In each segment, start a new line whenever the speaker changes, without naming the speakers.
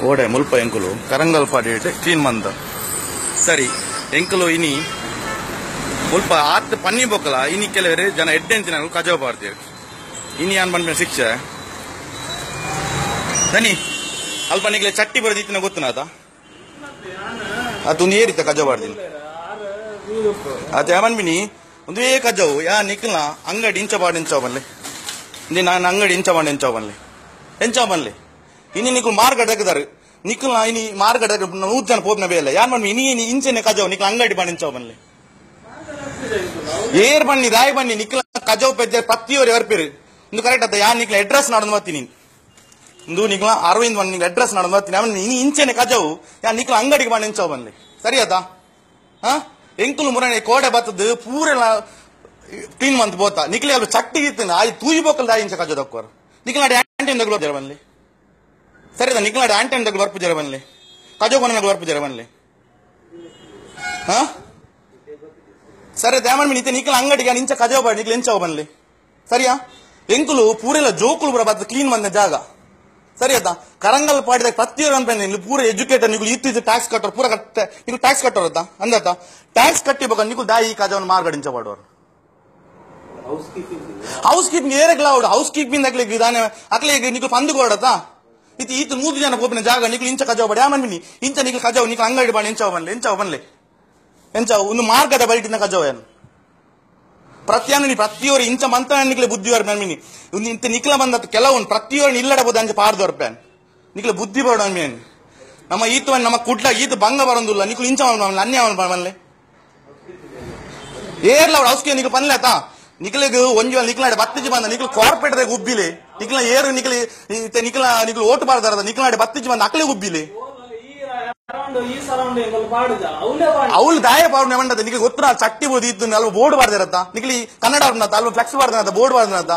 ಕೋಡೆ ಮುಲ್ಪ ಎಂಕುಲು ಕರಂಗಲ್ ಪಾಡಿ ಕ್ಲೀನ್ ಮಂದ ಸರಿ ಎಂಕುಲು ಇನಿ ಮುಲ್ಪ ಆತ್ ಪನ್ನಿ ಬೊಕ್ಕಲ ಇನಿ ಕೆಲವರೆ ಜನ ಎಡ್ಡೆಂಚಿನ ಕಜಾವ ಪಾಡ್ತೀರಿ ಇನಿ ಅನ್ ಬಂದ ಶಿಕ್ಷೆ ದನಿ ಅಲ್ಪ ನಿಗ್ಲೆ ಚಟ್ಟಿ ಬರದಿತ್ತಿನ ಗೊತ್ತುನಾತ ಅದೊಂದು ಏರಿತ ಕಜಾವ ಪಾಡ್ತೀನಿ ಅದೇ ಅಮನ್ಬಿನಿ ಒಂದೇ ಕಜಾವು ಯಾ ನಿಕ್ಲ ಅಂಗಡಿ ಇಂಚ ಪಾಡಿ ಇಂಚಾವ ಬನ್ಲೆ ನಾನು ಅಂಗಡಿ ಇಂಚ ಮಾಡಿ ಎಂಚಾವ ಬನ್ಲೆ ಇನಿ ನಿಕ್ಲು ಮಾರ್ಗಡ್ ಹಾಕಿದಾರೆ ನಿಕ್ಲ ಇನಿ ಮಾರ್ಗಡ್ 100 ಜನ ಪೋಪ್ನ ಬೇಲೆ ಯಾನ್ ಮಾಡಿ ಇನಿ ಇಂಚೆನೆ ಕಜಾವ್ ನಿಕ್ಲ ಅಂಗಡಿ ಮಾಡಿ ಇಂಚಾವ ಬನ್ಲೆ ಏರ್ ಬನ್ನಿ ರಾಯ್ ಬನ್ನಿ ನಿಕ್ಲ ಕಜಾವ್ ಪೆಜ್ಜೆ ಪತ್ತಿಯವರು ಎರ್ಪಿರು ಇಂದು ಕರೆಕ್ಟ್ ಆತ ಯಾ ನಿಕ್ಲ ಅಡ್ರೆಸ್ ನಾಡೋದು ಬರ್ತೀನಿ ಇಂದು ನಿಕ್ಲ ಅರವಿಂದ್ ಬನ್ನಿ ಅಡ್ರೆಸ್ ನಾಡೋದು ಬರ್ತೀನಿ ಆಮೇಲೆ ಇನಿ ಇಂಚೆನೆ ಕಜಾವು ಯಾ ನಿಕ್ಲ ಅಂಗಡಿಗೆ ಮಾಡಿ ಇಂಚಾವ ಬನ್ಲೆ ಸರಿ ಆತ ಹಾ ಎಂಕುಲು ಮುರಣೆ ಕೋಡೆ ಬತ್ತದ ಪೂರೆಲ್ಲ ಕ್ಲೀನ್ ಮಂತ್ ಬೋತ ನಿಕ್ಲೆ ಅದು ಚಟ್ಟಿ ಇತ್ತು ಆಯ್ ತೂಯಿ ಬೋಕಲ್ ದಾಯಿ ಇಂಚ ಕಜಾವ್ ದಕ್ಕೋರು ನಿಕ್ಲ ಆಂಟಿನ್ ದಗ್ಲು ಜರ ಬನ್ಲಿ ಸರಿ ಅದ ನಿಕ್ಲ ಆಂಟಿನ್ ದಗ್ಲು ಬರ್ಪು ಜರ ಬನ್ಲಿ ಕಜಾವ್ ಕೊನ ಬರ್ಪು ಜರ ಬನ್ಲಿ ಹಾ ಸರಿ ದ್ಯಾಮನ್ ನಿತ್ಯ ನಿಕ್ಲ ಅಂಗಡಿಗೆ ಇಂಚ ಕಜಾವ್ ಬಾಡಿ ನಿಕ್ಲ ಎಂಚಾವ ಬನ್ಲಿ ಸರಿಯಾ ಎಂಕುಲು ಪೂರೆಲ್ಲ ಜೋಕುಲು ಬರ ಬತ್ತ ಕ್ಲೀನ್ ಬಂದ ಜಾಗ ಸರಿ ಆಯ್ತಾ ಕರಂಗಲ್ ಪಾಡಿದಾಗ ಪ್ರತಿಯೊಂದು ಅನ್ಪೇನೆ ಇಲ್ಲಿ ಪೂರ ಎಜುಕೇಟರ್ ನೀವು ಇತ್ತೀಚೆ ಟ್ಯಾಕ್ಸ್ ಕಟ್ಟೋರು ಪೂರ ಕಟ್ಟ ನೀವು ಟ್ಯಾಕ್ಸ್ ಕಟ್ಟೋರತ್ತ ಅಂದತ್ತ ಟ್ಯಾಕ್ಸ್ ಕಟ್ಟಿಬೇಕು ನೀವು ದಾಯಿ ಕಜಾವನ್ನ ಮಾರ್ಗಡಿಂಚ ಬಾಡೋರು ಹೌಸ್ ಕೀಪಿಂಗ್ ಏರಕ್ಲ ಅವಡು ಹೌಸ್ ಕೀಪಿಂಗ್ ಹಾಕ್ಲಿಕ್ಕೆ ಇದಾನೆ ಹಾಕ್ಲಿಕ್ಕೆ ನಿಕ್ಲು ಪಂದು ಕೊಡತ್ತಾ ಈತ 100 ಜನ ಹೋಪಿನ ಜಾಗ ನಿಕ್ಲು ಇಂಚ ಕಜಾವ್ ಬಾಡಿ ಆಮನ್ಬಿನಿ ಇಂಚ ನಿಕ್ಲು ಕಜಾವ್ ನಿಕ್ಲು ಅಂಗಡಿ ಬಾಡಿ ಎಂಚಾವ ಬನ್ಲೆ ಎಂಚಾವ ಒಂದು ಮಾರ್ಗದ ಬೈಟಿನ ಕಜಾವ ಏನು ಪ್ರತಿಯೊರು ಇಂಚ ಮಂತ ನಿಕ್ಲೆ ಬುದ್ಧಿವರ್ ಮನ್ಮಿನಿ ಇಂತ ನಿಕ್ಲ ಬಂದ ಕೆಲವೊಂದು ಪ್ರತಿಯೊರು ಇಲ್ಲಡಬಹುದು ಅಂಚೆ ಪಾರ್ದವ್ರ ಪ್ಯಾನ್ ನಿಕ್ಲೆ ಬುದ್ಧಿ ಬರೋಣ ಮೇನ್ ನಮ್ಮ ಈತ ನಮ್ಮ ಕುಡ್ಲ ಈತ ಭಂಗ ಬರೋದಿಲ್ಲ ನಿಕ್ಲು ಇಂಚ ಅನ್ಯ ಬನ್ಲೆ ಏರ್ಲ ಅವ್ರ ಹೌಸ್ಗೆ ನಿಕ್ಲು ಪನ್ಲೇತಾ ನಿಕ್ಲಿಗೆ ಒಂಜು ನಿಕ್ಲಾಡೆ ಬತ್ತಿಜಿ ಬಂದ ನಿಕ್ಲು ಕಾರ್ಪೊರೇಟ್ ಉಬ್ಬಿಲೆ ನಿಕ್ಲ ಏರು ನಿಕ್ಲು ಓಟ್ ಬಾರ್ದಾರದ ನಿಕ್ಲಾಡೆ ಬತ್ತಿಜಿ ಬಂದ ಅಕ್ಲೆ ಉಬ್ಬಿಲೆ ಅವಳು ದಾಯ ಪಾಡು ನೆವಂಡದ ನಿಕ್ಲಿ ಗೊತ್ತಿರ ಚಟ್ಟಿ ಬೋದು ಇತ್ತು ಅಲ್ವ ಬೋರ್ಡ್ ಬಾರ್ದಿರತ್ತ ನಿಕ್ಲಿ ಕನ್ನಡ ಅವ್ರನ್ನ ಅಲ್ವ ಫ್ಲೆಕ್ಸ್ ಬಾರ್ದ ಬೋರ್ಡ್ ಬಾರ್ದನತ್ತ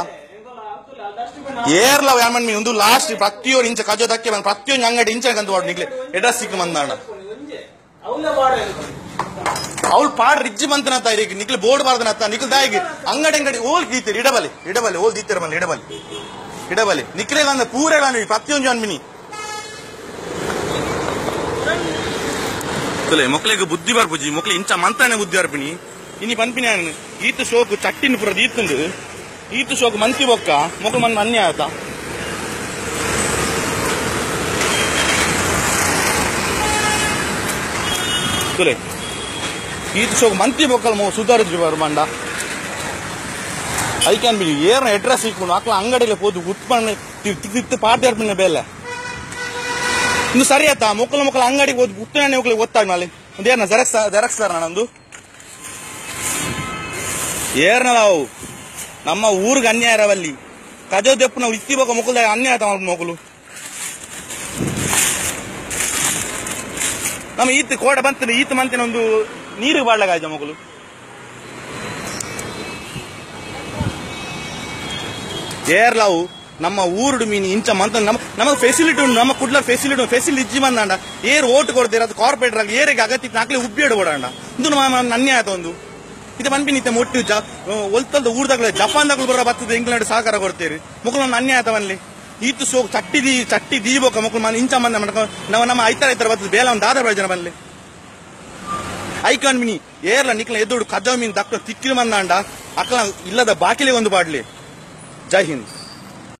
ಏರ್ಲ ಯಾಮನ್ ಮೀ ಒಂದು ಲಾಸ್ಟ್ ಪ್ರತಿಯೊಂದು ಇಂಚ ಕಜೋದಕ್ಕೆ ಬಂದ ಪ್ರತಿಯೊಂದು ಅಂಗಡಿ ಇಂಚ ಕಂತು ಬಾಡು ನಿಕ್ಲೆ ಎಡ್ರೆಸ್ ಸಿಕ್ಕ ಬಂದಾಣ ಅವಳು ಪಾಡ್ ರಿಜ್ಜಿ ಬಂತನತ್ತ ಇದಕ್ಕೆ ನಿಕ್ಲೆ ಬೋರ್ಡ್ ಬಾರ್ದನತ್ತ ನಿಕ್ಲ ದಾಯಿಗೆ ಅಂಗಡಿ ಓಲ್ ಗೀತೀರಿ ಇಡಬಲಿ ಓಲ್ ಗೀತೀರ ಬನ್ನಿ ಇಡಬಲಿ ನಿಕ್ಲೆಲ್ಲ ಅಂದ್ರೆ ಪೂರೆಲ್ಲ ಪ್ರತಿಯೊಂದು ಅನ್ಮಿನಿ ಮೊಕ್ಲಿಗೆ ಬುದ್ಧಿ ಬರ್ಪುಜಿ ಮೊಕ್ಲಿ ಇಂಚ ಮಂತಾನೆ ಬುದ್ಧಿ ಬರ್ಪಿನಿ ಇನಿ ಪನ್ಪಿನಿ ಈತ ಶೋಕು ಚಟ್ಟಿನ ಪುರದ ಈತಂದು ಈತ ಶೋಕು ಮಂತಿ ಬೊಕ್ಕ ಮೊಕ್ಲು ಮನ್ ಅನ್ಯ ಆತ ಈತ ಶೋಕು ಮಂತಿ ಬೊಕ್ಕಲ್ ಸುಧಾರಿಸಿ ಮಂಡ ಐಕ್ಯಾನ್ ಬಿಡಿ ಏರ್ನ ಅಡ್ರೆಸ್ ಇಕ್ಕೊಂಡು ಮಕ್ಳ ಅಂಗಡಿಗೆ ಹೋದು ಉತ್ಪನ್ನ ತಿತ್ತು ಪಾರ್ಟಿ ಅರ್ಪಿನ ಬೇಲೆ ಇನ್ನು ಸರಿ ಆಯ್ತಾ ಮೊಕ್ಕಲ ಅಂಗಡಿಗೆ ಹೋದ್ ಉತ್ತನೇ ಹೋಗ್ಲಿ ಗೊತ್ತಾಗ ನಾಳೆ ಒಂದೇನ ಜೆರಾಕ್ಸ್ ನಂದು ಏರ್ನ ನಾವು ನಮ್ಮ ಊರಿಗೆ ಅನ್ಯಾಯ ಇರವಲ್ಲಿ ಕಜೋ ದೆಪ್ಪು ನಾವು ಇತ್ತಿ ಬೇಕು ಮೊಕ್ಕಲ್ದಾಗ ಅನ್ಯಾಯ ಆಯ್ತಾ ಮೊಕ್ಕಲು ನಮ್ಮ ಈತ ಕೋಡೆ ಬಂತ ಈತ ಮಂತಿನ ಒಂದು ನೀರಿಗೆ ಬಾಡ್ಲಾಗ ಆಯ್ತಾ ಮೊಕ್ಕಲು ಏರ್ಲಾವು ನಮ್ಮ ಊರುಡು ಮೀನು ಇಂಚ ಮಂತ ನಮಗೆ ಫೆಸಿಲಿಟಿ ಉಂಟು ನಮ್ಮ ಕುಡ್ಲ ಫೆಸಿಲಿಟಿ ಇಜ್ಜಿ ಬಂದಾಂಡ ಏರ್ ಓಟ್ ಕೊಡ್ತೀರ ಅದು ಕಾರ್ಪೊರೇಟರ್ ಆಗಿ ಏರಿಗೆ ಅಗತ್ಯ ನಾಕ್ಲೆ ಉಬ್ಬಿಡು ಕೊಡಾಂಡ ಇದು ನಮ್ಮ ಅನ್ಯಾಯ ಆಯ್ತು ಒಂದು ಇದು ಬಂದ್ಬಿನಿ ಮೊಟ್ಟು ಒಲ್ತಲ್ದ ಊರ್ದಾಗ್ಲೆ ಜಪಾನ್ದಾಗ್ಲು ಬರೋ ಬರ್ತದೆ ಇಂಗ್ಲೆಂಡ್ ಸಹಕಾರ ಕೊಡ್ತೀರಿ ಮುಕ್ಳು ನನ್ನ ಅನ್ಯಾಯ ಆಯ್ತವನ್ಲಿ ಈತು ಸೋಕ್ ಚಟ್ಟಿ ದೀಬೋಕ ಮಕ್ಳು ಇಂಚ ಮಂದ ನಾವು ನಮ್ಮ ಐತರ ಬರ್ತದೆ ಬೇಲ ಒಂದು ದಾದ ಜನ ಬನ್ಲಿ ಐಕಾನ್ ಮಿನಿ ಏರ್ಲ ನಿಕ್ಲ ಎದುರು ಕಜಾವ್ ಮೀನು ದಕ್ಕ ತಿಕ್ಕಿನ ಮಂದಾಂಡ ಅಕ್ಲ ಇಲ್ಲದ ಬಾಕಿಲೆ ಒಂದು ಬಾಡ್ಲಿ ಜೈ ಹಿಂದ್.